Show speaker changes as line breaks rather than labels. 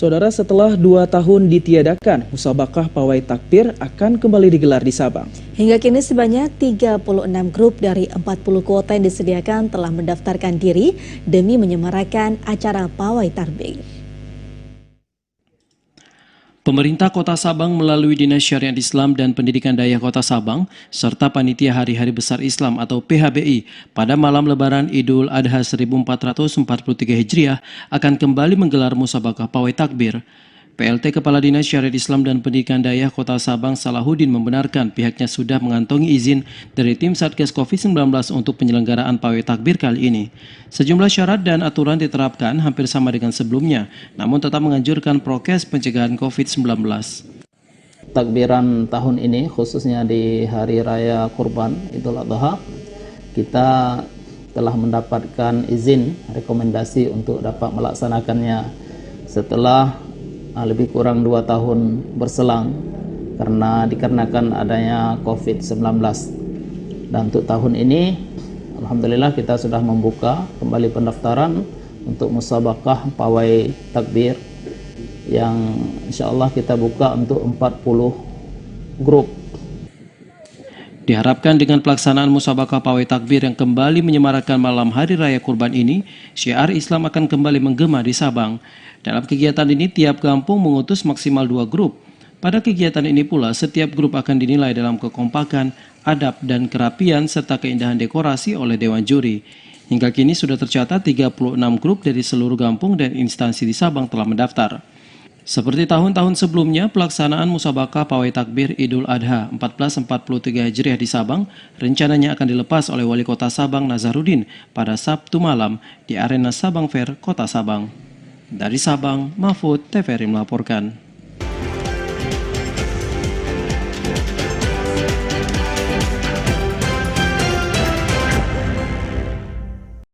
Saudara, setelah 2 tahun ditiadakan, musabakah pawai takbir akan kembali digelar di Sabang.
Hingga kini sebanyak 36 grup dari 40 kuota yang disediakan telah mendaftarkan diri demi menyemarakan acara pawai takbir.
Pemerintah Kota Sabang melalui Dinas Syariat Islam dan Pendidikan Daya Kota Sabang serta Panitia Hari-Hari Besar Islam atau PHBI pada malam Lebaran Idul Adha 1443 Hijriah akan kembali menggelar musabakah pawai takbir. PLT Kepala Dinas Syariat Islam dan Pendidikan Daya Kota Sabang Salahuddin membenarkan pihaknya sudah mengantongi izin dari tim Satgas COVID-19 untuk penyelenggaraan pawai takbir kali ini. Sejumlah syarat dan aturan diterapkan hampir sama dengan sebelumnya, namun tetap menganjurkan prokes pencegahan COVID-19.
Takbiran tahun ini khususnya di Hari Raya Kurban Idul Adha, kita telah mendapatkan izin rekomendasi untuk dapat melaksanakannya setelah lebih kurang 2 tahun berselang dikarenakan adanya COVID-19. Dan untuk tahun ini alhamdulillah kita sudah membuka kembali pendaftaran untuk musabakah pawai takbir yang insyaallah kita buka untuk 40 grup.
Diharapkan dengan pelaksanaan musabakah pawai takbir yang kembali menyemarakan malam Hari Raya Kurban ini, syiar Islam akan kembali menggema di Sabang. Dalam kegiatan ini, tiap kampung mengutus maksimal 2 grup. Pada kegiatan ini pula, setiap grup akan dinilai dalam kekompakan, adab, dan kerapian, serta keindahan dekorasi oleh Dewan Juri. Hingga kini sudah tercatat 36 grup dari seluruh kampung dan instansi di Sabang telah mendaftar. Seperti tahun-tahun sebelumnya, pelaksanaan musabakah pawai takbir Idul Adha 1443 Hijriah di Sabang rencananya akan dilepas oleh Wali Kota Sabang Nazaruddin pada Sabtu malam di Arena Sabang Fair, Kota Sabang. Dari Sabang, Mahfud TVRI melaporkan.